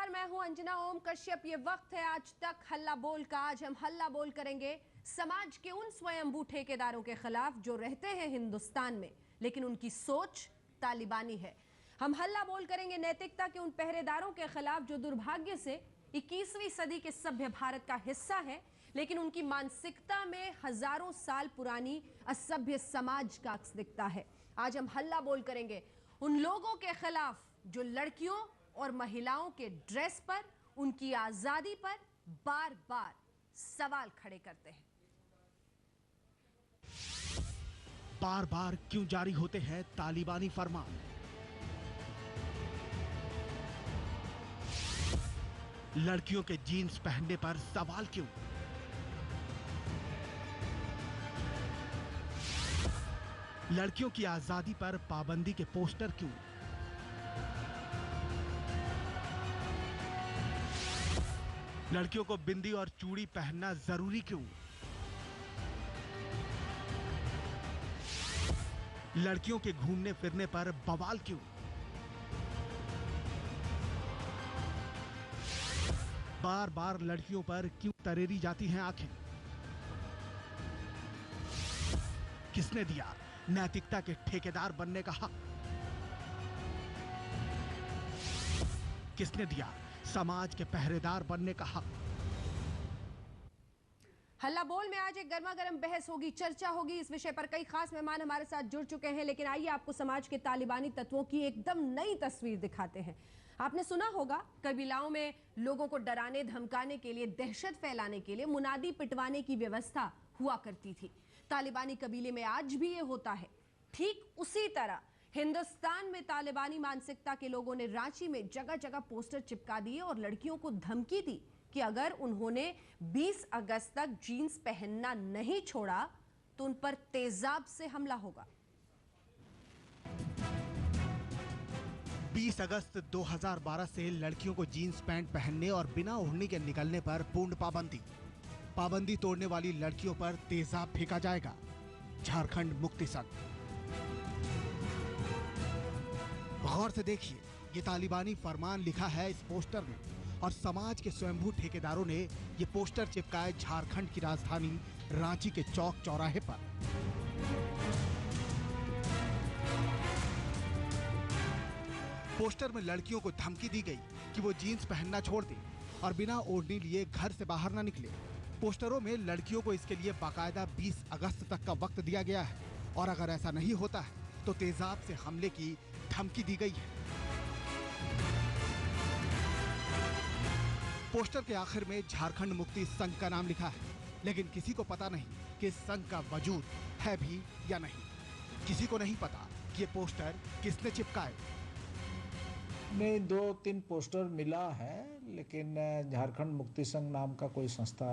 नमस्कार, मैं हूं अंजना ओम कश्यप। ये वक्त है आज तक हल्ला बोल का। आज हम हल्ला बोल करेंगे समाज के उन स्वयंभू ठेकेदारों के खिलाफ जो रहते हैं हिंदुस्तान में लेकिन उनकी सोच तालिबानी है। हम हल्ला बोल करेंगे नैतिकता के उन पहरेदारों के खिलाफ जो दुर्भाग्य से 21वीं सदी के सभ्य भारत का हिस्सा है लेकिन उनकी मानसिकता में हजारों साल पुरानी असभ्य समाज का अक्स दिखता है। आज हम हल्ला बोल करेंगे उन लोगों के खिलाफ जो लड़कियों और महिलाओं के ड्रेस पर, उनकी आजादी पर बार बार सवाल खड़े करते हैं। बार बार क्यों जारी होते हैं तालिबानी फरमान? लड़कियों के जीन्स पहनने पर सवाल क्यों? लड़कियों की आजादी पर पाबंदी के पोस्टर क्यों? लड़कियों को बिंदी और चूड़ी पहनना जरूरी क्यों? लड़कियों के घूमने फिरने पर बवाल क्यों? बार बार लड़कियों पर क्यों तरेरी जाती हैं आंखें? किसने दिया नैतिकता के ठेकेदार बनने का हक? किसने दिया समाज के पहरेदार बनने का हक? हल्ला बोल में आज एक गर्मा गर्म बहस होगी, चर्चा होगी। इस विषय पर कई खास मेहमान हमारे साथ जुड़ चुके हैं, लेकिन आइए आपको समाज के तालिबानी तत्वों की एकदम नई तस्वीर दिखाते हैं। आपने सुना होगा कबीलाओं में लोगों को डराने धमकाने के लिए, दहशत फैलाने के लिए मुनादी पिटवाने की व्यवस्था हुआ करती थी। तालिबानी कबीले में आज भी ये होता है। ठीक उसी तरह हिंदुस्तान में तालिबानी मानसिकता के लोगों ने रांची में जगह जगह पोस्टर चिपका दिए और लड़कियों को धमकी दी कि अगर उन्होंने 20 अगस्त तक जीन्स पहनना नहीं छोड़ा तो उन पर तेजाब से हमला होगा। 20 अगस्त 2012 से लड़कियों को जीन्स पैंट पहनने और बिना ओढ़नी के निकलने पर पूर्ण पाबंदी। पाबंदी तोड़ने वाली लड़कियों पर तेजाब फेंका जाएगा। झारखंड मुक्ति संघ। गौर से देखिए, ये तालिबानी फरमान लिखा है इस पोस्टर में और समाज के स्वयंभू ठेकेदारों ने ये पोस्टर चिपकाए झारखंड की राजधानी रांची के चौक चौराहे पर। पोस्टर में लड़कियों को धमकी दी गई कि वो जीन्स पहनना छोड़ दें और बिना ओढ़नी लिए घर से बाहर न निकले। पोस्टरों में लड़कियों को इसके लिए बाकायदा 20 अगस्त तक का वक्त दिया गया है और अगर ऐसा नहीं होता है तो तेजाब से हमले की धमकी दी गई है। पोस्टर के आखिर में झारखंड मुक्ति संघ का नाम लिखा है, लेकिन किसी को पता नहीं कि इस संघ का वजूद है भी या नहीं। किसी को नहीं पता कि ये पोस्टर किसने चिपकाए। नहीं, 2-3 पोस्टर मिला है, लेकिन झारखंड मुक्ति संघ नाम का कोई संस्था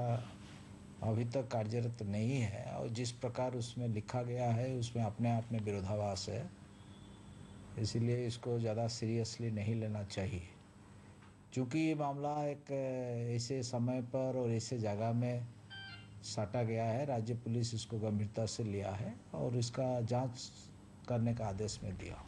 अभी तक कार्यरत नहीं है और जिस प्रकार उसमें लिखा गया है उसमें अपने आप में विरोधाभास है, इसलिए इसको ज़्यादा सीरियसली नहीं लेना चाहिए। चूँकि ये मामला एक ऐसे समय पर और ऐसे जगह में साटा गया है, राज्य पुलिस इसको गंभीरता से लिया है और इसका जांच करने का आदेश में दिया।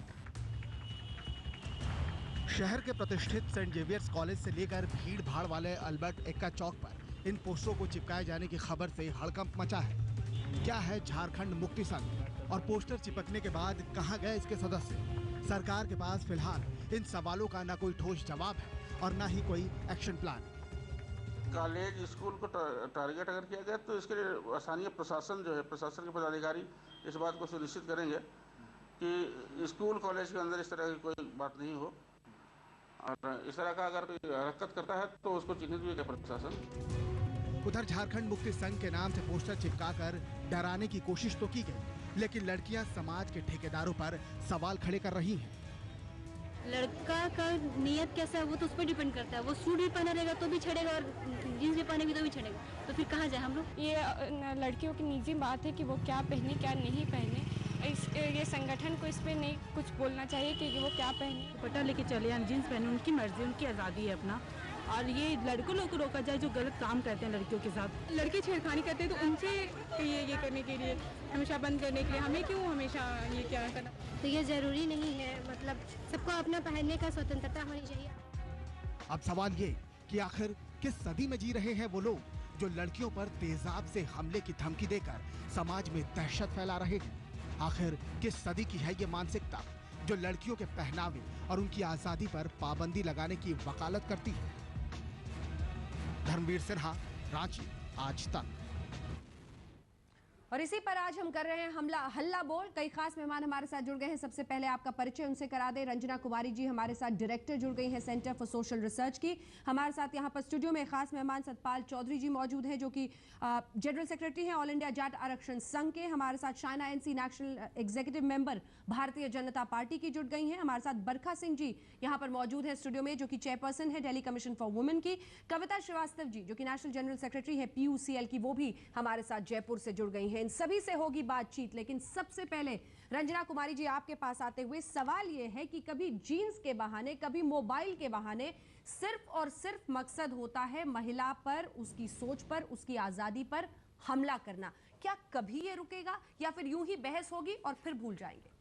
शहर के प्रतिष्ठित सेंट जेवियर्स कॉलेज से लेकर भीड़ भाड़ वाले अल्बर्ट एक्का चौक पर इन पोस्टरों को चिपकाए जाने की खबर से हड़कंप मचा है। क्या है झारखंड मुक्ति संघ और पोस्टर चिपकने के बाद कहां गए इसके सदस्य? सरकार के पास फिलहाल इन सवालों का न कोई ठोस जवाब है और न ही कोई एक्शन प्लान। कॉलेज स्कूल को टारगेट अगर किया गया तो इसके लिए स्थानीय प्रशासन जो है, प्रशासन के पदाधिकारी इस बात को सुनिश्चित करेंगे कि स्कूल कॉलेज के अंदर इस तरह की कोई बात नहीं हो और इस तरह का अगर कोई हरकत करता है तो उसको चिन्हित भी करे प्रशासन। उधर झारखंड मुक्ति संघ के नाम से पोस्टर चिपकाकर डराने की कोशिश तो की गई, लेकिन लड़कियां समाज के ठेकेदारों पर सवाल खड़े कर रही हैं। लड़का का नियत कैसा है वो तो उस पर डिपेंड करता है। वो सूट भी पहना रहेगा तो भी छड़ेगा और जींस भी पहनेगी तो भी छड़ेगा, तो फिर कहाँ जाए हम लोग? ये लड़कियों की निजी बात है कि वो क्या पहने क्या नहीं पहने। ये संगठन को इस पे नहीं कुछ बोलना चाहिए कि वो क्या पहने। दुपट्टा लेके चले या जींस पहने, उनकी मर्जी, उनकी आज़ादी है अपना। और ये लड़कों लोग को रोका जाए जो गलत काम करते हैं लड़कियों के साथ। लड़के छेड़खानी करते हैं तो उनसे ये करने के लिए हमेशा बंद करने के लिए हमें क्यों हमेशा ये क्या करना? तो ये जरूरी नहीं है, मतलब सबको अपना पहनने का स्वतंत्रता होनी चाहिए। अब सवाल ये कि आखिर किस सदी में जी रहे हैं वो लोग जो लड़कियों पर तेजाब से हमले की धमकी देकर समाज में दहशत फैला रहे हैं। आखिर किस सदी की है ये मानसिकता जो लड़कियों के पहनावे और उनकी आजादी पर पाबंदी लगाने की वकालत करती है। धर्मवीर सिन्हा, रांची, आज तक। और इसी पर आज हम कर रहे हैं हल्ला बोल। कई खास मेहमान हमारे साथ जुड़ गए हैं। सबसे पहले आपका परिचय उनसे करा दें। रंजना कुमारी जी हमारे साथ डायरेक्टर जुड़ गई हैं सेंटर फॉर सोशल रिसर्च की। हमारे साथ यहाँ पर स्टूडियो में खास मेहमान सतपाल चौधरी जी मौजूद हैं जो कि जनरल सेक्रेटरी हैं ऑल इंडिया जाट आरक्षण संघ के। हमारे साथ Shaina NC national executive member Bharatiya Janata party की जुड़ गई हैं। हमारे साथ बरखा सिंह जी यहाँ पर मौजूद है स्टूडियो में जो कि चेयरपर्सन है दिल्ली कमीशन फॉर वुमेन की। कविता श्रीवास्तव जी जो कि नेशनल जनरल सेक्रेटरी है PUCL की, वो भी हमारे साथ जयपुर से जुड़ गई हैं। इन सभी से होगी बातचीत, लेकिन सबसे पहले रंजना कुमारी जी आपके पास आते हुए सवाल यह है कि कभी जीन्स के बहाने, कभी मोबाइल के बहाने सिर्फ और सिर्फ मकसद होता है महिला पर, उसकी सोच पर, उसकी आजादी पर हमला करना। क्या कभी ये रुकेगा या फिर यूं ही बहस होगी और फिर भूल जाएंगे?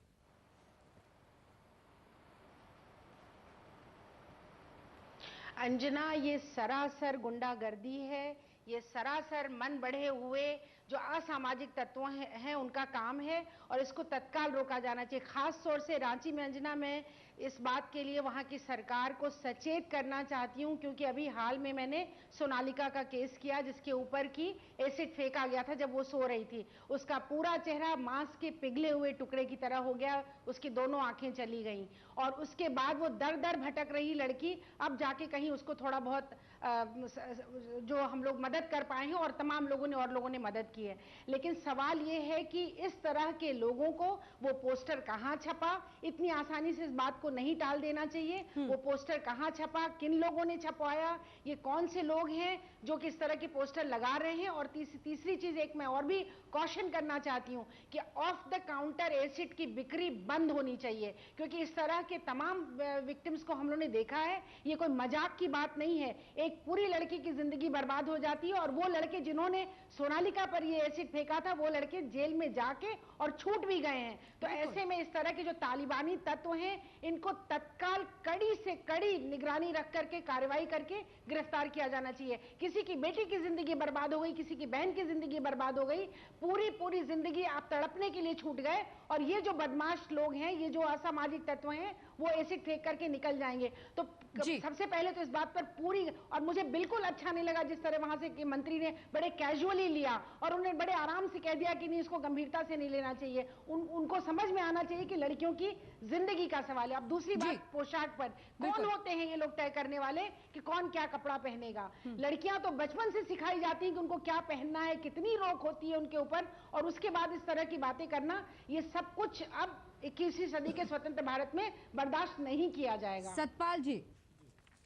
अंजना, ये सरासर गुंडागर्दी है। ये सरासर मन बढ़े हुए जो असामाजिक तत्व हैं उनका काम है और इसको तत्काल रोका जाना चाहिए। खास तौर से रांची में अंजना, मैं इस बात के लिए वहां की सरकार को सचेत करना चाहती हूं क्योंकि अभी हाल में मैंने सोनालिका का केस किया जिसके ऊपर की एसिड फेंका गया था जब वो सो रही थी। उसका पूरा चेहरा मांस के पिघले हुए टुकड़े की तरह हो गया, उसकी दोनों आंखें चली गईं और उसके बाद वो दर दर भटक रही लड़की। अब जाके कहीं उसको थोड़ा बहुत जो हम लोग मदद कर पाए हैं और तमाम लोगों ने और लोगों ने मदद की है। लेकिन सवाल ये है कि इस तरह के लोगों को वो पोस्टर कहाँ छपा, इतनी आसानी से इस बात को नहीं टाल देना चाहिए। वो पोस्टर कहाँ छपा, किन लोगों ने छपवाया, ये कौन से लोग हैं जो किस तरह के पोस्टर लगा रहे हैं। और तीसरी चीज एक मैं और भी कॉशन करना चाहती हूँ कि ऑफ द काउंटर एसिड की बिक्री बंद होनी चाहिए क्योंकि इस तरह के तमाम विक्टिम्स को हम लोगों ने देखा है। ये कोई मजाक की बात नहीं है। एक पूरी लड़की की जिंदगी बर्बाद हो जाती है और वो लड़के जिन्होंने सोनालिका पर ये एसिड फेंका था वो लड़के जेल में जाके और छूट भी गए हैं। तो ऐसे में इस तरह के जो तालिबानी तत्व हैं इनको तत्काल कड़ी से कड़ी निगरानी रख करके कार्रवाई करके गिरफ्तार किया जाना चाहिए। किसी की बेटी की जिंदगी बर्बाद हो गई, किसी की बहन की जिंदगी बर्बाद हो गई, पूरी जिंदगी आप तड़पने के लिए छूट गए और ये जो बदमाश लोग हैं, ये जो असामाजिक तत्व हैं, वो एसिड फेंक करके निकल जाएंगे। तो सबसे पहले तो इस बात पर पूरी, और मुझे बिल्कुल अच्छा नहीं लगा जिस तरह वहां से कि मंत्री ने बड़े कैजुअली लिया और उन्होंने बड़े आराम से कह दिया कि नहीं इसको गंभीरता से नहीं लेना चाहिए। उनको समझ में आना चाहिए कि लड़कियों की जिंदगी का सवाल है। अब दूसरी बात पोशाक पर, कौन होते हैं ये लोग तय करने वाले कि कौन क्या कपड़ा पहनेगा? लड़कियां तो बचपन से सिखाई जाती हैं कि उनको क्या पहनना है, कितनी रोक होती है उनके ऊपर, और उसके बाद इस तरह की बातें करना, ये सब कुछ अब 21वीं सदी के स्वतंत्र भारत में बर्दाश्त नहीं किया जाएगा। सतपाल जी,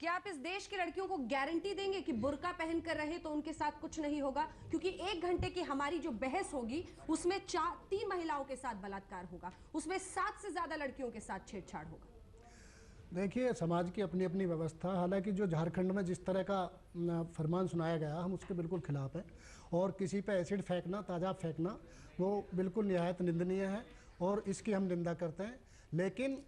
क्या आप इस देश की लड़कियों को गारंटी देंगे कि बुर्का पहन कर रहे तो उनके साथ कुछ नहीं होगा? क्योंकि 1 घंटे की हमारी जो बहस होगी उसमें 3 महिलाओं के साथ बलात्कार होगा, उसमें 7 से ज्यादा लड़कियों के साथ छेड़छाड़ होगा। देखिए, समाज की अपनी अपनी व्यवस्था। हालांकि जो झारखंड में जिस तरह का फरमान सुनाया गया हम उसके बिल्कुल खिलाफ हैं और किसी पे एसिड फेंकना, ताज़ा फेंकना, वो बिल्कुल निहायत निंदनीय है और इसकी हम निंदा करते हैं। लेकिन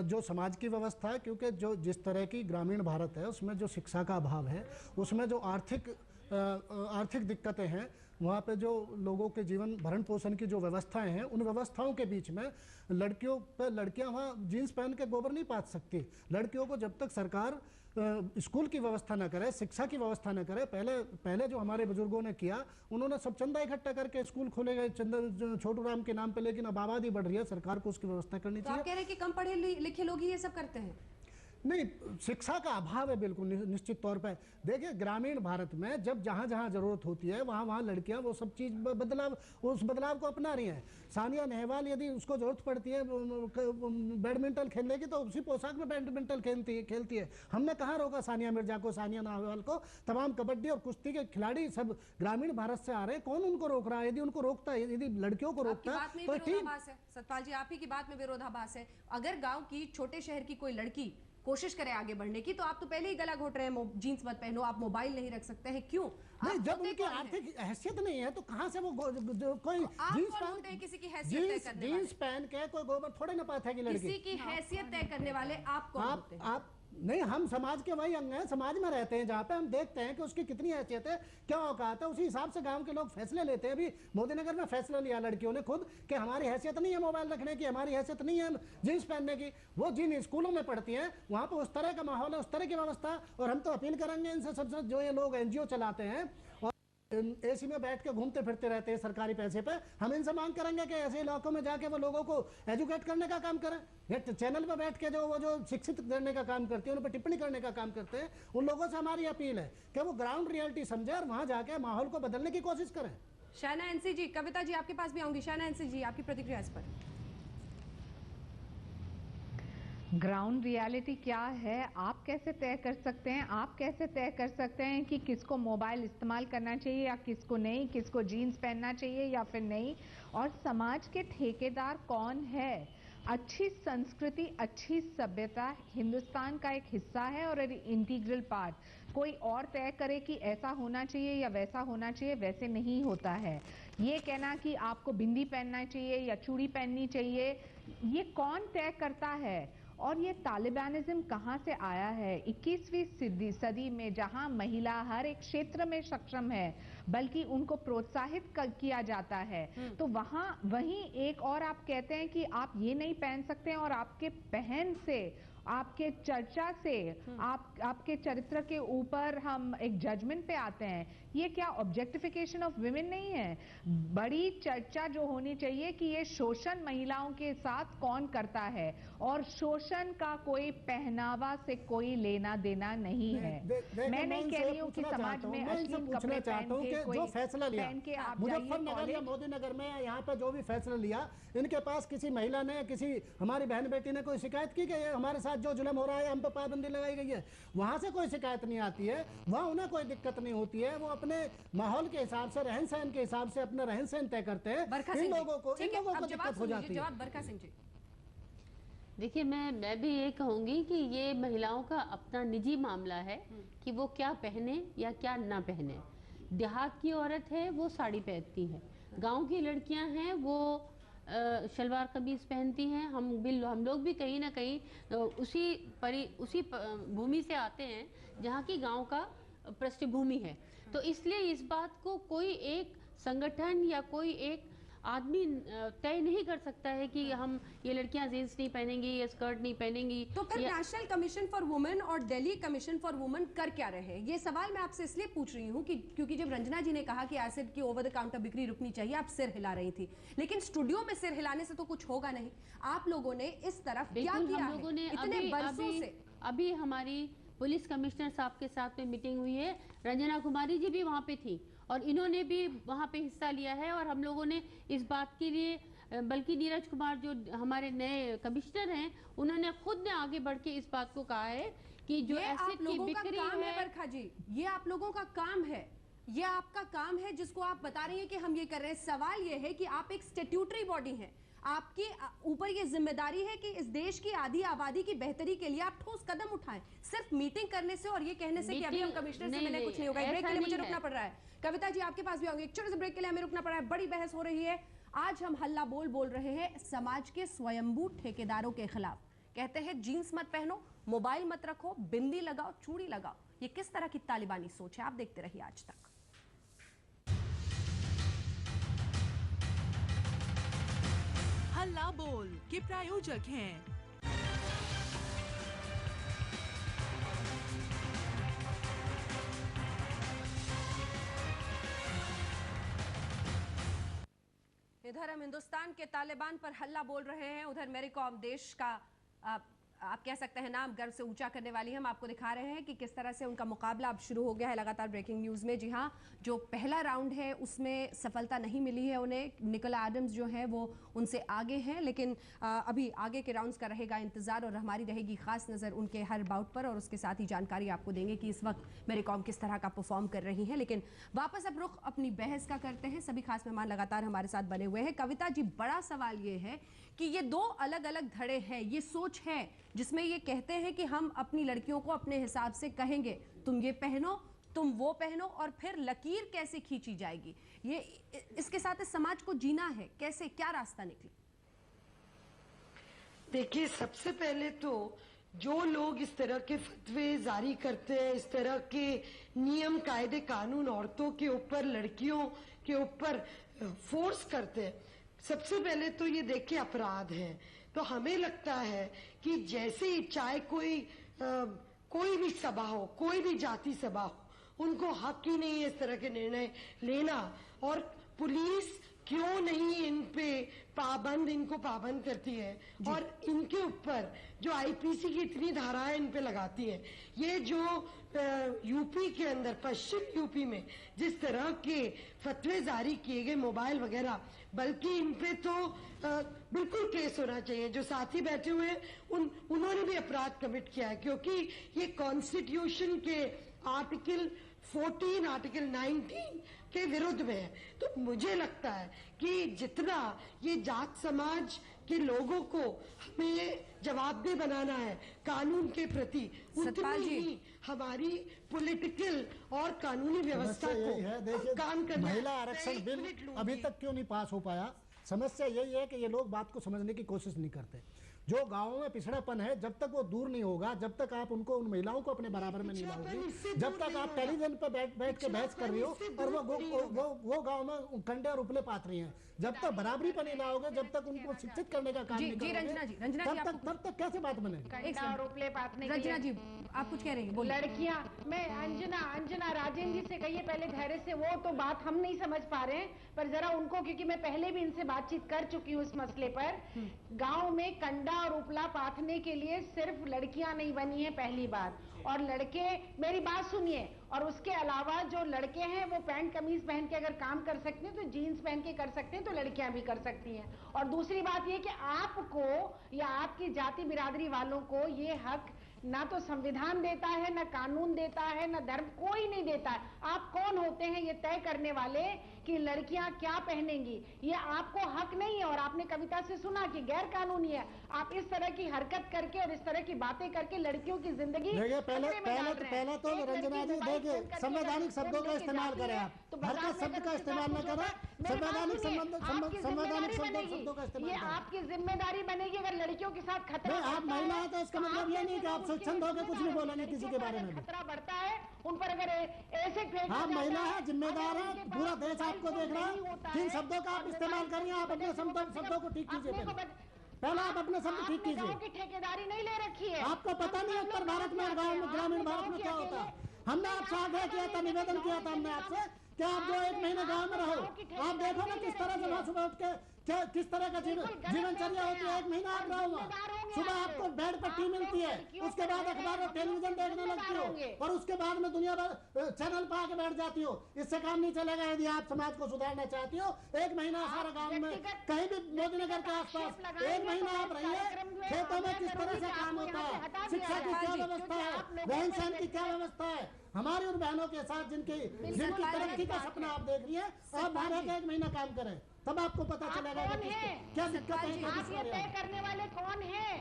जो समाज की व्यवस्था है, क्योंकि जो जिस तरह की ग्रामीण भारत है उसमें जो शिक्षा का अभाव है, उसमें जो आर्थिक दिक्कतें हैं, वहाँ पे जो लोगों के जीवन भरण पोषण की जो व्यवस्थाएं हैं, उन व्यवस्थाओं के बीच में लड़कियां वहाँ जीन्स पहन के गोबर नहीं पात सकती। लड़कियों को जब तक सरकार स्कूल की व्यवस्था न करे, शिक्षा की व्यवस्था न करे, पहले जो हमारे बुजुर्गों ने किया, उन्होंने सब चंदा इकट्ठा करके स्कूल खोले गए छोटू राम के नाम पे। लेकिन अब आबादी बढ़ रही है, सरकार को उसकी व्यवस्था करनी चाहिए। आप कह रहे हैं कि कम पढ़े लिखे लोग ही ये सब करते हैं? नहीं, शिक्षा का अभाव है बिल्कुल निश्चित तौर पे। देखिए, ग्रामीण भारत में जब जहाँ जहाँ जरूरत होती है वहाँ लड़कियाँ वो सब चीज़ उस बदलाव को अपना रही हैं। सानिया नेहवाल यदि उसको जरूरत पड़ती है बैडमिंटन खेलने की तो उसी पोशाक में बैडमिंटन खेलती है। हमने कहाँ रोका सानिया मिर्जा को, सानिया नेहवाल को? तमाम कबड्डी और कुश्ती के खिलाड़ी सब ग्रामीण भारत से आ रहे हैं। कौन उनको रोक रहा है? यदि उनको रोकता है, यदि लड़कियों को रोकता है तो ठीक। सतपाल जी, आप ही की बात में विरोधाभास है। अगर गाँव की, छोटे शहर की कोई लड़की कोशिश करें आगे बढ़ने की तो आप तो पहले ही गला घोट रहे हैं, जीन्स मत पहनो, आप मोबाइल नहीं रख सकते हैं। क्यों? नहीं, जब उनकी आर्थिक हैसियत नहीं है तो कहाँ से वो कोई जीन्स पहन के कोई गोबर थोड़े न पाता है कि लड़की। किसी की हैसियत तय करने वाले आप कौन होते हैं? नहीं, हम समाज के वही अंग हैं, समाज में रहते हैं जहाँ पे हम देखते हैं कि उसकी कितनी हैसियत है, क्या औकात है, उसी हिसाब से गांव के लोग फैसले लेते हैं। अभी मोदी नगर में फैसला लिया लड़कियों ने खुद कि हमारी हैसियत नहीं है मोबाइल रखने की, हमारी हैसियत नहीं है जीन्स पहनने की। वो जिन स्कूलों में पढ़ती हैं वहाँ पर उस तरह का माहौल है, उस तरह की व्यवस्था। और हम तो अपील करेंगे इनसे सबसे, जो ये लोग NGO चलाते हैं और AC में बैठ के घूमते फिरते रहते हैं सरकारी पैसे पे, हम इनसे मांग करेंगे कि ऐसे इलाकों में जाके वो लोगों को एजुकेट करने का काम करें। ये चैनल पे बैठ के जो शिक्षित करने का काम करते हैं, उन पर टिप्पणी करने का काम करते हैं, उन लोगों से हमारी अपील है कि वो ग्राउंड रियलिटी समझे और वहाँ जाके माहौल को बदलने की कोशिश करें। शाहना NC जी, कविता जी आपके पास भी आऊंगी। शाहना NC जी, आपकी प्रतिक्रिया इस पर। ग्राउंड रियलिटी क्या है, आप कैसे तय कर सकते हैं? आप कैसे तय कर सकते हैं कि किसको मोबाइल इस्तेमाल करना चाहिए या किसको नहीं, किसको जीन्स पहनना चाहिए या फिर नहीं? और समाज के ठेकेदार कौन है? अच्छी संस्कृति, अच्छी सभ्यता हिंदुस्तान का एक हिस्सा है और इंटीग्रल पार्ट। कोई और तय करे कि ऐसा होना चाहिए या वैसा होना चाहिए, वैसे नहीं होता है। ये कहना कि आपको बिंदी पहनना चाहिए या चूड़ी पहननी चाहिए, ये कौन तय करता है? और ये तालिबानिज्म कहाँ से आया है? 21वीं सदी में जहाँ महिला हर एक क्षेत्र में सक्षम है, बल्कि उनको प्रोत्साहित किया जाता है, तो वहीं एक और आप कहते हैं कि आप ये नहीं पहन सकते और आपके पहन से, आपके चर्चा से, आपके चरित्र के ऊपर हम एक जजमेंट पे आते हैं। ये क्या ऑब्जेक्टिफिकेशन ऑफ विमेन नहीं है? बड़ी चर्चा जो होनी चाहिए कि ये शोषण महिलाओं के साथ कौन करता है, और शोषण का कोई पहनावा से कोई लेना देना नहीं है। मैं नहीं कह रही हूँ कि समाज में अश्लील कपड़े पहन के कोई जो फैसला लिया आप मुजफ्फरनगर या मोदी नगर में, यहाँ पे जो भी फैसला लिया, इनके पास किसी महिला ने, किसी हमारी बहन बेटी ने कोई शिकायत की कि हमारे साथ जो जुल्म हो रहा है, हम पे पाबंदी लगाई गई है? वहां से कोई शिकायत नहीं आती है, वहां उन्हें कोई दिक्कत नहीं होती है। वो अपने माहौल के हिसाब से, रहन सहन के हिसाब से अपना रहन सहन तय करते हैं। इन लोगों को दिक्कत हो जाती है। बरखा सिंह जी, देखिए, मैं भी ये कहूंगी कि ये महिलाओं का अपना निजी मामला है कि वो क्या पहने या क्या ना पहने। देहात की औरत है वो साड़ी पहनती है, गांव की लड़कियां हैं वो शलवार कमीज पहनती हैं। हम लोग भी कहीं ना कहीं उसी भूमि से आते हैं जहाँ की गांव का पृष्ठभूमि है। तो इसलिए इस बात को कोई एक संगठन या कोई एक आदमी तय नहीं कर सकता है कि हम ये लड़कियां जींस नहीं पहनेंगी या स्कर्ट नहीं पहनेंगी। तो फिर नेशनल कमीशन फॉर वुमेन और दिल्ली कमीशन फॉर वुमेन कर क्या रहे? ये सवाल मैं आपसे इसलिए पूछ रही हूँ कि क्योंकि जब रंजना जी ने कहा कि एसिड की ओवर द काउंटर बिक्री रुकनी चाहिए, आप सिर हिला रही थी, लेकिन स्टूडियो में सिर हिलाने से तो कुछ होगा नहीं। आप लोगों ने इस तरफ क्या किया हम लोगों ने इतने बरसों से? अभी हमारी पुलिस कमिश्नर साहब के साथ में मीटिंग हुई है, रंजना कुमारी जी भी वहाँ पे थी और इन्होंने भी वहाँ पे हिस्सा लिया है। और हम लोगों ने इस बात के लिए, बल्कि नीरज कुमार जो हमारे नए कमिश्नर हैं, उन्होंने खुद ने आगे बढ़ के इस बात को कहा है कि जो एसिड की बिक्री है, बरखा जी, ये आप लोगों का काम है, ये आपका काम है जिसको आप बता रही हैं कि हम ये कर रहे हैं। सवाल ये है कि आप एक स्टैट्यूटरी बॉडी हैं, आपके ऊपर ये जिम्मेदारी है कि इस देश की आधी आबादी की बेहतरी के लिए आप ठोस कदम उठाएं। सिर्फ मीटिंग करने से और ये कहने से कि अभी हम कमिश्नर से मिले कुछ नहीं होगा। ब्रेक के लिए मुझे रुकना पड़ रहा है। कविता जी आपके पास भी आऊंगी, एक छोटे से ब्रेक के लिए हमें रुकना पड़ रहा है। बड़ी बहस हो रही है। आज हम हल्ला बोल रहे हैं समाज के स्वयंभू ठेकेदारों के खिलाफ। कहते हैं जीन्स मत पहनो, मोबाइल मत रखो, बिंदी लगाओ, चूड़ी लगाओ। ये किस तरह की तालिबानी सोच है? आप देखते रहिए आज तक। हल्ला बोल के प्रायोजक हैं इधर हम हिंदुस्तान के तालिबान पर हल्ला बोल रहे हैं, उधर मेरी कौम देश का आप कह सकते हैं नाम गर्व से ऊंचा करने वाली है। हम आपको दिखा रहे हैं कि किस तरह से उनका मुकाबला अब शुरू हो गया है लगातार ब्रेकिंग न्यूज़ में। जी हाँ, जो पहला राउंड है उसमें सफलता नहीं मिली है उन्हें। निकोला एडम्स जो है वो उनसे आगे हैं, लेकिन अभी आगे के राउंड्स का रहेगा इंतजार और हमारी रहेगी खास नज़र उनके हर बाउट पर, और उसके साथ ही जानकारी आपको देंगे कि इस वक्त मेरी कौम किस तरह का परफॉर्म कर रही है। लेकिन वापस अब रुख अपनी बहस का करते हैं। सभी खास मेहमान लगातार हमारे साथ बने हुए हैं। कविता जी, बड़ा सवाल ये है कि ये दो अलग अलग धड़े हैं। ये सोच है जिसमें ये कहते हैं कि हम अपनी लड़कियों को अपने हिसाब से कहेंगे, तुम ये पहनो, तुम वो पहनो, और फिर लकीर कैसे खींची जाएगी, ये इसके साथ इस समाज को जीना है कैसे, क्या रास्ता निकले? देखिए, सबसे पहले तो जो लोग इस तरह के फतवे जारी करते हैं, इस तरह के नियम कायदे कानून औरतों के ऊपर, लड़कियों के ऊपर फोर्स करते हैं, सबसे पहले तो ये देखिए अपराध है। तो हमें लगता है कि जैसे ही चाहे कोई भी सभा हो, कोई भी जाति सभा हो, उनको हक ही नहीं है इस तरह के निर्णय लेना। और पुलिस क्यों नहीं इनको पाबंद करती है और इनके ऊपर जो आईपीसी की इतनी धाराएं इन पे लगाती है। ये जो यूपी के अंदर, पश्चिम यूपी में जिस तरह के फतवे जारी किए गए मोबाइल वगैरह, बल्कि इन पे तो बिल्कुल केस होना चाहिए। जो साथी बैठे हुए हैं उन्होंने भी अपराध कमिट किया है, क्योंकि ये कॉन्स्टिट्यूशन के आर्टिकल 14, आर्टिकल 19 के विरुद्ध में है। तो मुझे लगता है कि जितना ये जाट समाज के लोगों को हमें जवाबदेह बनाना है कानून के प्रति, उतनी ही हमारी पॉलिटिकल और कानूनी व्यवस्था को काम करना है। महिला आरक्षण बिल अभी तक क्यों नहीं पास हो पाया? समस्या यही है कि ये लोग बात को समझने की कोशिश नहीं करते। जो गांवों में पिछड़ापन है, जब तक वो दूर नहीं होगा, जब तक आप उन महिलाओं को अपने बराबर में नहीं लाओगे, जब तक आप टेलीविजन पर बैठ के बहस कर रही हो और वो गांव में कंडे और उपले पात रही हैं, जब तक बराबरी पर नहीं लाओगे, जब तक उनको शिक्षित करने का काम नहीं करोगे, तब तक कैसे बात बनेगी? रंजना जी आप कुछ कह रही हैं? लड़कियां, मैं अंजना राजेंद्र जी से कहिए पहले धैर्य से, वो तो बात हम नहीं समझ पा रहे हैं, पर जरा उनको, क्योंकि मैं पहले भी इनसे बातचीत कर चुकी हूँ इस मसले पर। गांव में कंडा और उपला पाथने के लिए सिर्फ लड़कियां नहीं बनी है, पहली बात। और लड़के, मेरी बात सुनिए, और उसके अलावा जो लड़के हैं वो पैंट कमीज पहन के अगर काम कर सकते हैं तो जीन्स पहन के कर सकते हैं, तो लड़कियां भी कर सकती हैं। और दूसरी बात ये कि आपको या आपकी जाति बिरादरी वालों को ये हक ना तो संविधान देता है, ना कानून देता है, ना धर्म, कोई नहीं देता है। आप कौन होते हैं ये तय करने वाले कि लड़कियां क्या पहनेंगी? ये आपको हक नहीं है। और आपने कविता से सुना कि गैर कानूनी है। आप इस तरह की हरकत करके और इस तरह की बातें करके लड़कियों की जिंदगी पहले तो रंजना जी देखिए, संवैधानिक शब्दों का इस्तेमाल करें आप, हरकत शब्द का इस्तेमाल न करें, संवैधानिक शब्दों का इस्तेमाल। ये आपकी जिम्मेदारी बनेगी अगर लड़कियों के साथ खतरा। आप महिला है तो इसका मतलब ये नहीं कि आप स्वच्छंद होकर कुछ नहीं बोलेंगे किसी के बारे में। खतरा बढ़ता है उन पर अगर ऐसे आप महिला है, जिम्मेदार है, पूरा देश आपको देख रहा है। किन शब्दों का आप इस्तेमाल करिए, आप अपने शब्दों को ठीक कीजिए। पहले आप अपने शब्द ठीक कीजिए। गांव की ठेकेदारी नहीं ले रखी है। आपको पता नहीं उत्तर भारत में, गांव में, ग्रामीण भारत में क्या होता है। हमने आपसे आग्रह किया था, निवेदन किया था हमने आपसे कि आप जो 1 महीने गांव में रहो, आप देखो ना किस तरह से सुबह उठ के किस तरह का जीवनचर्या होती है। 1 महीना आप रहो, सुबह आपको बेड पर टी मिलती है, उसके बाद अखबार और टेलीविजन देखने लगती हो, और उसके बाद में दुनिया भर चैनल पर आके बैठ जाती हो। इससे काम नहीं चलेगा। यदि आप समाज को सुधारना चाहती हो, 1 महीना सारा गाँव में कहीं भी मोदीनगर के आसपास 1 महीना आप रहिए, खेतों में किस तरह से काम होता है, शिक्षा की क्या व्यवस्था है, रहन सहन की क्या व्यवस्था है। हमारी उन बहनों के साथ जिनकी तरक्की का सपना आप देख रही है, आप बाहर 1 महीना काम करें, तब आपको पता चलेगा क्या दिक्कत है। आप ये तय करने वाले कौन हैं?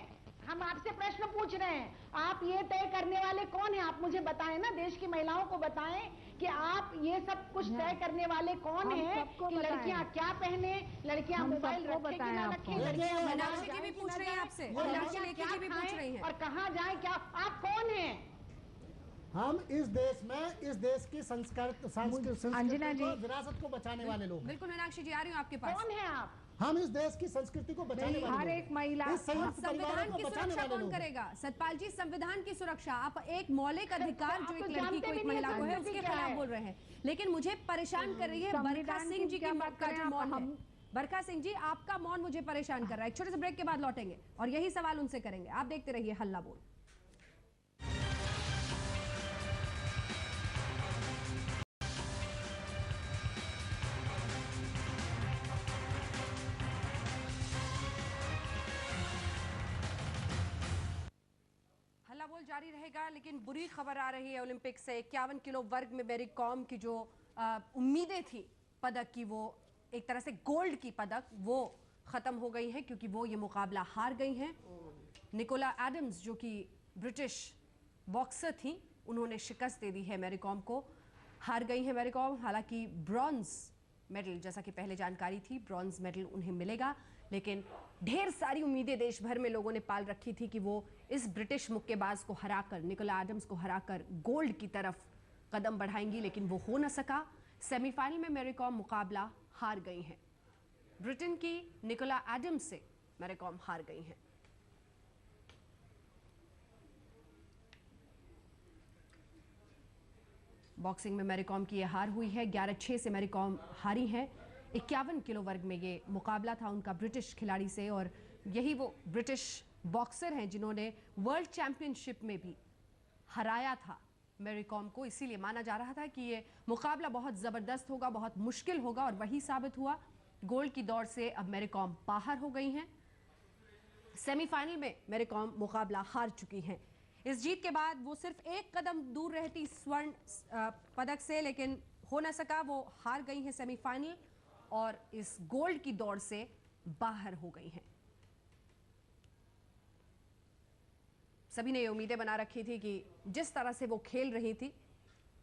हम आपसे प्रश्न पूछ रहे हैं, आप ये तय करने वाले कौन हैं? आप मुझे बताएं ना, देश की महिलाओं को बताएं कि आप ये सब कुछ तय करने वाले कौन हैं कि लड़कियां क्या पहने, लड़कियां मोबाइल रखें कि ना रखें। मीनाक्षी जी भी पूछ रही है आपसे, मीनाक्षी लेखी जी भी पूछ रही है, और कहाँ जाए, क्या आप कौन हैं? हम इस देश की संस्कृति को, विरासत को बचाने वाले लोग। बिल्कुल मीनाक्षी जी, आ रही हूँ आपके पास। कौन है आप? हम इस देश की संस्कृति को बचाने वाले, हर एक महिला, संविधान की सुरक्षा कौन करेगा? सतपाल जी, संविधान की सुरक्षा, आप एक मौलिक अधिकार जो एक लड़की को, एक महिला को है, उसके खिलाफ बोल रहे हैं। लेकिन मुझे परेशान कर रही है बरखा सिंह जी का जो मौन है। बरखा सिंह जी, आपका मौन मुझे परेशान कर रहा है। एक छोटे से ब्रेक के बाद लौटेंगे और यही सवाल उनसे करेंगे। आप देखते रहिए हल्ला बोल। बोल जारी रहेगा, लेकिन बुरी खबर आ रही है ओलंपिक से। 51 किलो वर्ग में मेरी कॉम की जो उम्मीदें थी पदक की, वो एक तरह से गोल्ड की पदक, वो खत्म हो गई है, क्योंकि वो ये मुकाबला हार गई हैं। निकोला एडम्स जो कि ब्रिटिश बॉक्सर थी, उन्होंने शिकस्त दे दी है मैरी कॉम को, हार गई है मैरी कॉम। हालांकि ब्रॉन्ज मेडल। जैसा कि पहले जानकारी थी, ब्रॉन्ज मेडल उन्हें मिलेगा, लेकिन ढेर सारी उम्मीदें देश भर में लोगों ने पाल रखी थी कि वो इस ब्रिटिश मुक्केबाज को हराकर, निकोला एडम्स को हराकर गोल्ड की तरफ कदम बढ़ाएंगी, लेकिन वो हो न सका। सेमीफाइनल में मैरी कॉम मुकाबला हार गई हैं। ब्रिटेन की निकोला एडम्स से मैरी कॉम हार गई हैं। बॉक्सिंग में मैरी कॉम की ये हार हुई है। 11-6 से मैरी कॉम हारी हैं। 51 किलो वर्ग में ये मुकाबला था उनका ब्रिटिश खिलाड़ी से, और यही वो ब्रिटिश बॉक्सर हैं जिन्होंने वर्ल्ड चैंपियनशिप में भी हराया था मैरी कॉम को। इसीलिए माना जा रहा था कि ये मुकाबला बहुत ज़बरदस्त होगा, बहुत मुश्किल होगा, और वही साबित हुआ। गोल्ड की दौड़ से अब मैरी कॉम बाहर हो गई हैं। सेमीफाइनल में मैरी कॉम मुकाबला हार चुकी हैं। इस जीत के बाद वो सिर्फ एक कदम दूर रहती स्वर्ण पदक से, लेकिन हो न सका। वो हार गई हैं सेमीफाइनल और इस गोल्ड की दौड़ से बाहर हो गई हैं। सभी ने ये उम्मीदें बना रखी थी कि जिस तरह से वो खेल रही थी,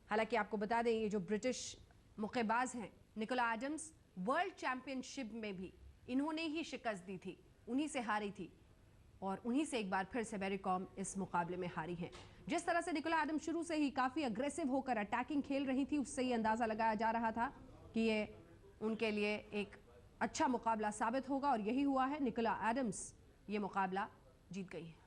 हालांकि आपको बता दें ये जो ब्रिटिश मुक्केबाज हैं निकोला एडम्स, वर्ल्ड चैंपियनशिप में भी इन्होंने ही शिकस्त दी थी, उन्हीं से हारी थी, और उन्हीं से एक बार फिर से मैरी कॉम इस मुकाबले में हारी हैं। जिस तरह से निकोला एडम्स शुरू से ही काफ़ी अग्रेसिव होकर अटैकिंग खेल रही थी, उससे ही अंदाज़ा लगाया जा रहा था कि ये उनके लिए एक अच्छा मुकाबला साबित होगा, और यही हुआ है। निकोला एडम्स ये मुकाबला जीत गई है।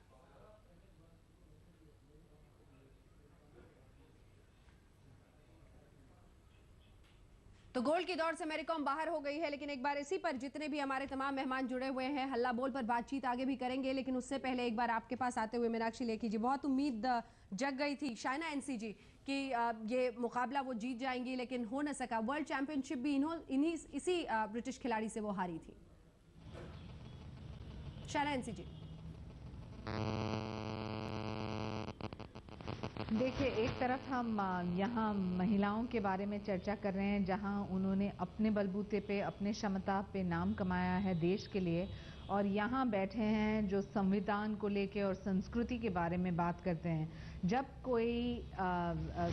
तो गोल्ड की दौड़ से मैरी कॉम बाहर हो गई है, लेकिन एक बार इसी पर जितने भी हमारे तमाम मेहमान जुड़े हुए हैं, हल्ला बोल पर बातचीत आगे भी करेंगे, लेकिन उससे पहले एक बार आपके पास आते हुए मीनाक्षी लेखी जी, बहुत उम्मीद जग गई थी शाइना एनसी जी कि ये मुकाबला वो जीत जाएंगी, लेकिन हो न सका। वर्ल्ड चैंपियनशिप भी इसी ब्रिटिश खिलाड़ी से वो हारी थी। शाइना एनसी जी, देखिए, एक तरफ हम यहाँ महिलाओं के बारे में चर्चा कर रहे हैं, जहाँ उन्होंने अपने बलबूते पे, अपने क्षमता पे नाम कमाया है देश के लिए, और यहाँ बैठे हैं जो संविधान को लेके और संस्कृति के बारे में बात करते हैं। जब कोई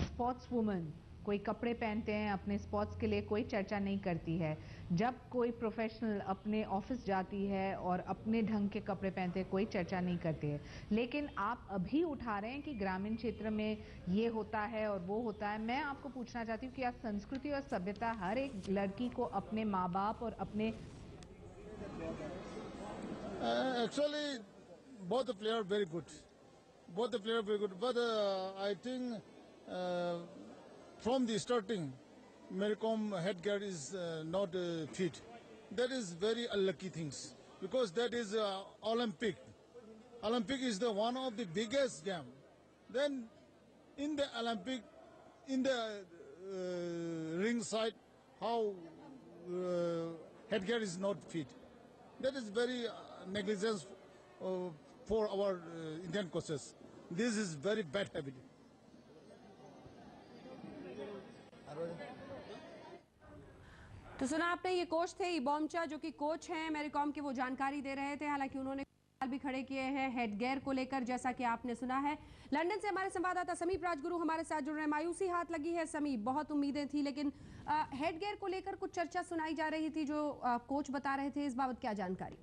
स्पोर्ट्स वुमन कोई कपड़े पहनते हैं अपने स्पोर्ट्स के लिए, कोई चर्चा नहीं करती है। जब कोई प्रोफेशनल अपने ऑफिस जाती है और अपने ढंग के कपड़े पहनते हैं, कोई चर्चा नहीं करती है। लेकिन आप अभी उठा रहे हैं कि ग्रामीण क्षेत्र में ये होता है और वो होता है। मैं आपको पूछना चाहती हूँ कि आज संस्कृति और सभ्यता हर एक लड़की को अपने माँ बाप और अपने actually both the players very good, but I think from the starting Mary Kom headgear is not fit. That is very unlucky things, because that is Olympic is the one of the biggest game. Then in the Olympic, in the ring side, how headgear is not fit. That is very negligence for our Indian coaches. This is very bad habit. तो सुना आपने, ये coach थे इबोमचा, जो कि coach हैं Mary com के, वो जानकारी दे रहे थे। हालांकि उन्होंने सवाल भी खड़े किए हैं हेडगेयर को लेकर, जैसा कि आपने सुना है। लंदन से हमारे संवाददाता समीप राजगुरु हमारे साथ जुड़ रहे हैं। मायूसी हाथ लगी है समीप, बहुत उम्मीदें थी, लेकिन हेडगेयर को लेकर कुछ चर्चा सुनाई जा रही थी, जो कोच बता रहे थे, इस बाबत क्या जानकारी?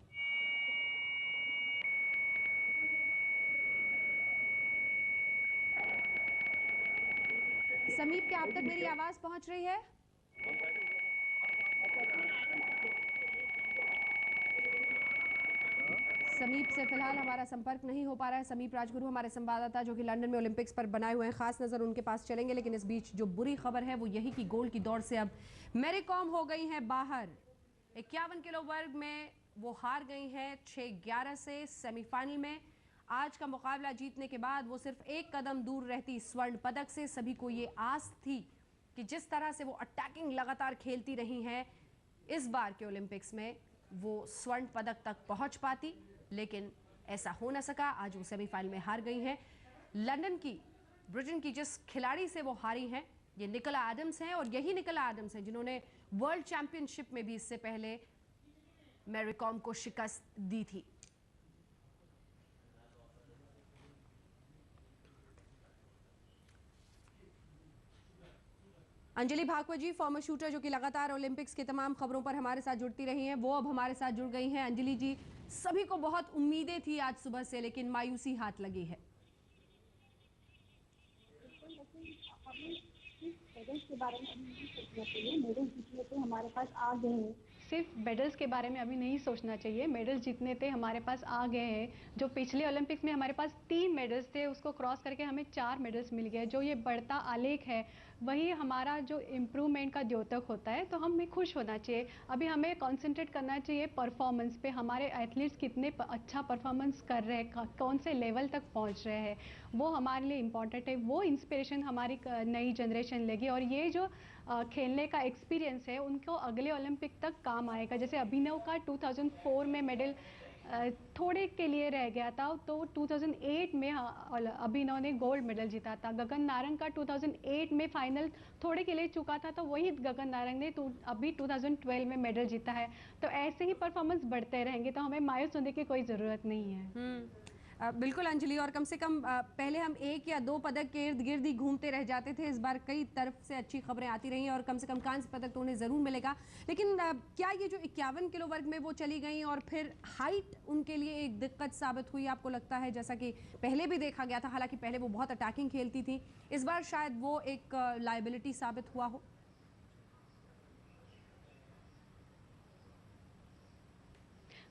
समीप, क्या आप तक मेरी आवाज पहुंच रही है? समीप से फिलहाल हमारा संपर्क नहीं हो पा रहा है। समीप राजगुरु हमारे संवाददाता, जो कि लंदन में ओलंपिक्स पर बनाए हुए हैं, खास नजर उनके पास चलेंगे। लेकिन इस बीच जो बुरी खबर है वो यही कि गोल्ड की दौड़ से अब मैरी कॉम हो गई हैं बाहर। 51 किलो वर्ग में वो हार गई हैं 6-11 से सेमीफाइनल में। आज का मुकाबला जीतने के बाद वो सिर्फ एक कदम दूर रहती स्वर्ण पदक से। सभी को ये आस थी कि जिस तरह से वो अटैकिंग लगातार खेलती रही हैं, इस बार के ओलंपिक्स में वो स्वर्ण पदक तक पहुंच पाती, लेकिन ऐसा हो न सका। आज वो सेमीफाइनल में हार गई हैं। लंदन की, ब्रिटेन की जिस खिलाड़ी से वो हारी हैं, ये निकोला एडम्स हैं, और यही निकोला एडम्स हैं जिन्होंने वर्ल्ड चैंपियनशिप में भी इससे पहले मैरी कॉम को शिकस्त दी थी। अंजलि भागवत जी, फॉर्मर शूटर जो कि लगातार ओलंपिक्स की तमाम खबरों पर हमारे साथ जुड़ती रही हैं, वो अब हमारे साथ जुड़ गई हैं। अंजलि जी, सभी को बहुत उम्मीदें थी आज सुबह से, लेकिन मायूसी हाथ लगी है। मेडल्स के बारे में नहीं सोचना चाहिए, मेडल्स जितने थे हमारे पास आ गए हैं। सिर्फ मेडल्स के बारे में अभी नहीं सोचना चाहिए, मेडल्स जितने थे हमारे पास आ गए हैं। जो पिछले ओलंपिक्स में हमारे पास 3 मेडल्स थे, उसको क्रॉस करके हमें 4 मेडल्स मिल गए। जो ये बढ़ता आलेख है वही हमारा जो इम्प्रूवमेंट का द्योतक होता है, तो हमें खुश होना चाहिए। अभी हमें कंसंट्रेट करना चाहिए परफॉर्मेंस पे, हमारे एथलीट्स कितने अच्छा परफॉर्मेंस कर रहे हैं, कौन से लेवल तक पहुंच रहे हैं, वो हमारे लिए इम्पॉर्टेंट है। वो इंस्पिरेशन हमारी नई जनरेशन लेगी और ये जो खेलने का एक्सपीरियंस है उनको अगले ओलंपिक तक काम आएगा। जैसे अभिनव का 2004 में मेडल थोड़े के लिए रह गया था, तो 2008 में अभिनव ने गोल्ड मेडल जीता था। गगन नारंग का 2008 में फाइनल थोड़े के लिए चुका था, तो वही गगन नारंग ने अभी 2012 में मेडल जीता है। तो ऐसे ही परफॉर्मेंस बढ़ते रहेंगे, तो हमें मायूस होने की कोई ज़रूरत नहीं है। बिल्कुल अंजलि, और कम से कम पहले हम 1 या 2 पदक के इर्द गिर्द ही घूमते रह जाते थे। इस बार कई तरफ से अच्छी खबरें आती रही और कम से कम कांस्य पदक तो उन्हें ज़रूर मिलेगा। लेकिन क्या ये जो 51 किलो वर्ग में वो चली गई और फिर हाइट उनके लिए एक दिक्कत साबित हुई, आपको लगता है? जैसा कि पहले भी देखा गया था, हालांकि पहले वो बहुत अटैकिंग खेलती थी, इस बार शायद वो एक लायबिलिटी साबित हुआ हो।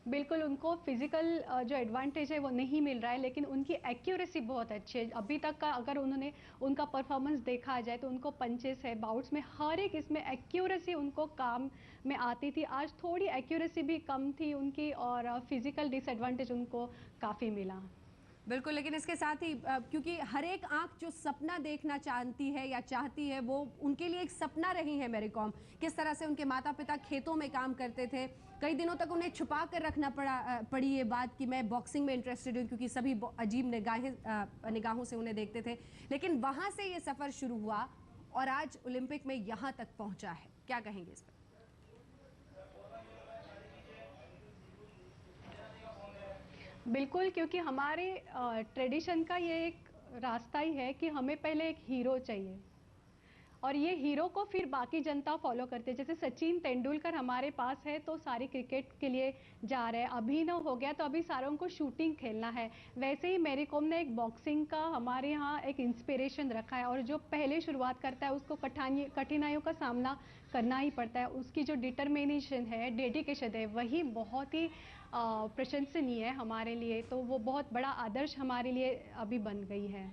बिल्कुल, उनको फिजिकल जो एडवांटेज है वो नहीं मिल रहा है, लेकिन उनकी एक्यूरेसी बहुत अच्छी है। अभी तक का अगर उनका परफॉर्मेंस देखा जाए तो उनको पंचेस है, बाउट्स में, हर एक इसमें एक्यूरेसी उनको काम में आती थी। आज थोड़ी एक्यूरेसी भी कम थी उनकी और फिजिकल डिसएडवांटेज उनको काफ़ी मिला। बिल्कुल, लेकिन इसके साथ ही क्योंकि हर एक आंख जो सपना देखना चाहती है या चाहती है, वो उनके लिए एक सपना रही है मैरी कॉम। किस तरह से उनके माता पिता खेतों में काम करते थे, कई दिनों तक उन्हें छुपा कर रखना पड़ी ये बात कि मैं बॉक्सिंग में इंटरेस्टेड हूँ, क्योंकि सभी अजीब निगाहों से उन्हें देखते थे। लेकिन वहाँ से ये सफ़र शुरू हुआ और आज ओलंपिक में यहाँ तक पहुँचा है। क्या कहेंगे इस पर? बिल्कुल, क्योंकि हमारे ट्रेडिशन का ये एक रास्ता ही है कि हमें पहले एक हीरो चाहिए और ये हीरो को फिर बाकी जनता फॉलो करते हैं। जैसे सचिन तेंदुलकर हमारे पास है तो सारी क्रिकेट के लिए जा रहे हैं, अभिनव हो गया तो अभी सारों को शूटिंग खेलना है। वैसे ही मैरी कॉम ने एक बॉक्सिंग का हमारे यहाँ एक इंस्पिरेशन रखा है और जो पहले शुरुआत करता है उसको कठिनाइयों का सामना करना ही पड़ता है। उसकी जो डिटर्मिनेशन है, डेडिकेशन है, वही बहुत ही प्रशंसनीय है हमारे लिए। तो वो बहुत बड़ा आदर्श हमारे लिए अभी बन गई है।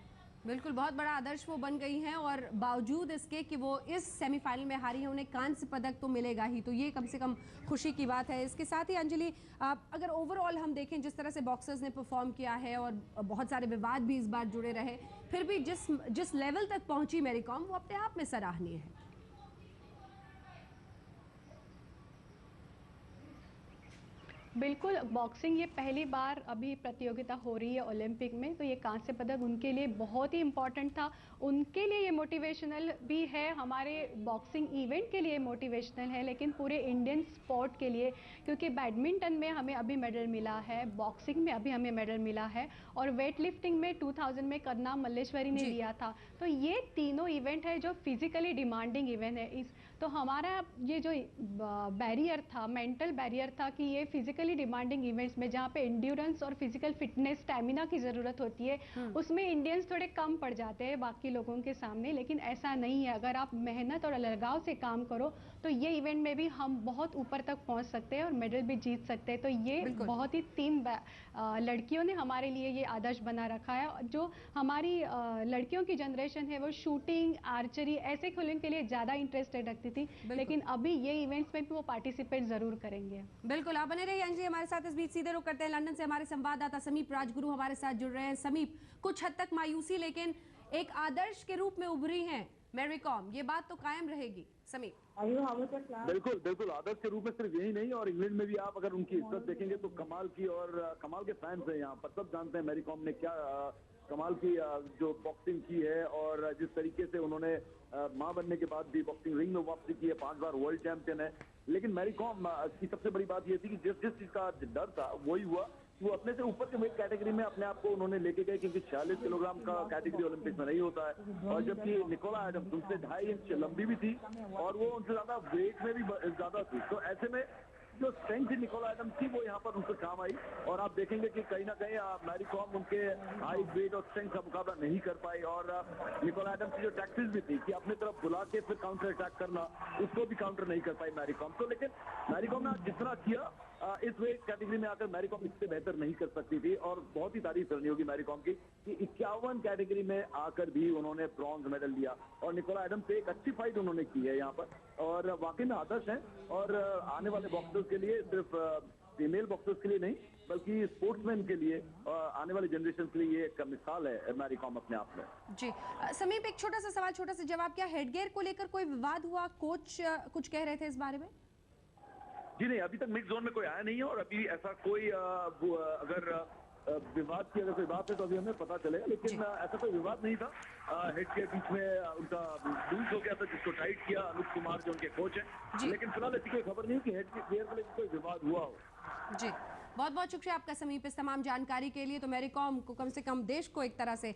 बिल्कुल, बहुत बड़ा आदर्श वो बन गई हैं और बावजूद इसके कि वो इस सेमीफाइनल में हारी है, उन्हें कांस्य पदक तो मिलेगा ही, तो ये कम से कम खुशी की बात है। इसके साथ ही अंजलि, अगर ओवरऑल हम देखें जिस तरह से बॉक्सर्स ने परफॉर्म किया है और बहुत सारे विवाद भी इस बार जुड़े रहे, फिर भी जिस लेवल तक पहुंची मैरी कॉम, वो अपने आप में सराहनीय है। बिल्कुल, बॉक्सिंग ये पहली बार अभी प्रतियोगिता हो रही है ओलंपिक में, तो ये कांस्य पदक उनके लिए बहुत ही इम्पॉर्टेंट था। उनके लिए ये मोटिवेशनल भी है, हमारे बॉक्सिंग इवेंट के लिए मोटिवेशनल है, लेकिन पूरे इंडियन स्पोर्ट के लिए, क्योंकि बैडमिंटन में हमें अभी मेडल मिला है, बॉक्सिंग में अभी हमें मेडल मिला है और वेट लिफ्टिंग में 2000 में करना मल्लेश्वरी ने लिया था। तो ये तीनों इवेंट है जो फिजिकली डिमांडिंग इवेंट है। तो हमारा ये जो बैरियर था, मेंटल बैरियर था कि ये फिजिकली डिमांडिंग इवेंट्स में जहाँ पे एंड्योरेंस और फिजिकल फिटनेस, स्टैमिना की ज़रूरत होती है, उसमें इंडियंस थोड़े कम पड़ जाते हैं बाकी लोगों के सामने। लेकिन ऐसा नहीं है, अगर आप मेहनत और अलगाव से काम करो तो ये इवेंट में भी हम बहुत ऊपर तक पहुँच सकते हैं और मेडल भी जीत सकते हैं। तो ये बहुत ही 3 लड़कियों ने हमारे लिए ये आदर्श बना रखा है। जो हमारी लड़कियों की जनरेशन है वो शूटिंग, आर्चरी ऐसे खेलों के लिए ज़्यादा इंटरेस्टेड रखती थी, लेकिन अभी ये इवेंट्स में भी वो पार्टिसिपेट जरूर करेंगे। बिल्कुल, आप बने रहिए अंजलि हमारे साथ। इस बीच सीधे रुख करते हैं लंदन से, हमारे संवाददाता समीप राजगुरु हमारे साथ जुड़ रहे हैं। समीप, कुछ हद तक मायूसी लेकिन एक आदर्श के रूप में उभरी हैं मैरी कॉम, ये बात तो कायम रहेगी। समीप, बिल्कुल बिल्कुल, आदर्श के रूप में सिर्फ यही नहीं, और इंग्लैंड में भी आप अगर उनकी इज्जत देखेंगे तो कमाल की, और कमाल के फैंस हैं यहाँ पर। सब जानते हैं मैरी कॉम ने क्या कमाल की जो बॉक्सिंग की है और जिस तरीके से उन्होंने मां बनने के बाद भी बॉक्सिंग रिंग में वापसी की है, 5 बार वर्ल्ड चैंपियन है। लेकिन मैरी कॉम की सबसे बड़ी बात ये थी कि जिस चीज का डर था वही हुआ वो अपने से ऊपर के वेट कैटेगरी में अपने आप को उन्होंने लेके गए, क्योंकि 46 किलोग्राम का कैटेगरी ओलंपिक में नहीं होता है। और जबकि निकोला एडम्स उनसे 2.5 इंच लंबी भी थी और वो उनसे ज्यादा वेट में भी ज्यादा थी। तो ऐसे में जो स्ट्रेंथ थी निकोला एडम्स की, वो यहाँ पर उनसे काम आई। और आप देखेंगे कि कहीं ना कहीं मैरी कॉम उनके हाइट, वेट और स्ट्रेंथ का मुकाबला नहीं कर पाई। और निकोला एडम्स की जो टैक्टिस भी थी कि अपनी तरफ बुला के फिर काउंटर अटैक करना, उसको भी काउंटर नहीं कर पाई मैरी कॉम। तो लेकिन मैरी कॉम ने जितना किया इस वेट कैटेगरी में आकर मैरी कॉम इससे बेहतर नहीं कर सकती थी। और बहुत ही तारीफ करनी होगी मैरी कॉम की कि 51 कैटेगरी में आकर भी उन्होंने ब्रॉन्ज मेडल लिया। और निकोला एडम्स से एक अच्छी फाइट उन्होंने की है यहाँ पर, और वाकई में आदर्श है। और आने वाले बॉक्सर्स के लिए, सिर्फ फीमेल बॉक्सर्स के लिए नहीं बल्कि स्पोर्ट्समैन के लिए, आने वाले जनरेशन के लिए ये एक मिसाल है मैरी कॉम अपने आप में। जी समीप, एक छोटा सा सवाल, छोटा सा जवाब, क्या हेडगियर को लेकर कोई विवाद हुआ? कोच कुछ कह रहे थे इस बारे में? जी नहीं, अभी तक मिक्स जोन में कोई आया नहीं है और अभी ऐसा कोई अगर विवाद की अगर कोई बात है तो अभी हमें पता चलेगा, लेकिन ऐसा कोई विवाद नहीं था। हेड के बीच में उनका लूज हो गया था, जिसको टाइट किया अनुप कुमार जो उनके कोच हैं। लेकिन फिलहाल ऐसी कोई खबर नहीं कि हेड के प्लेयर को लेकर कोई विवाद हुआ हो। जी बहुत बहुत शुक्रिया आपका समीप इस तमाम जानकारी के लिए। तो मैरी कॉम को कम से कम देश को एक तरह से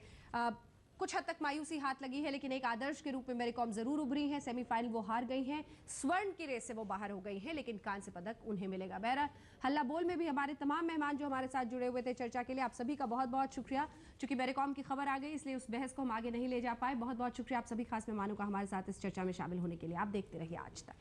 कुछ हद तक मायूसी हाथ लगी है, लेकिन एक आदर्श के रूप में मैरी कॉम जरूर उभरी हैं। सेमीफाइनल वो हार गई हैं, स्वर्ण की रेस से वो बाहर हो गई हैं, लेकिन कांस्य पदक उन्हें मिलेगा। बहरहाल हल्ला बोल में भी हमारे तमाम मेहमान जो हमारे साथ जुड़े हुए थे चर्चा के लिए, आप सभी का बहुत बहुत शुक्रिया। चूंकि मैरी कॉम की खबर आ गई इसलिए उस बहस को हम आगे नहीं ले जा पाए। बहुत बहुत शुक्रिया आप सभी खास मेहमानों का हमारे साथ इस चर्चा में शामिल होने के लिए। आप देखते रहिए आज तक।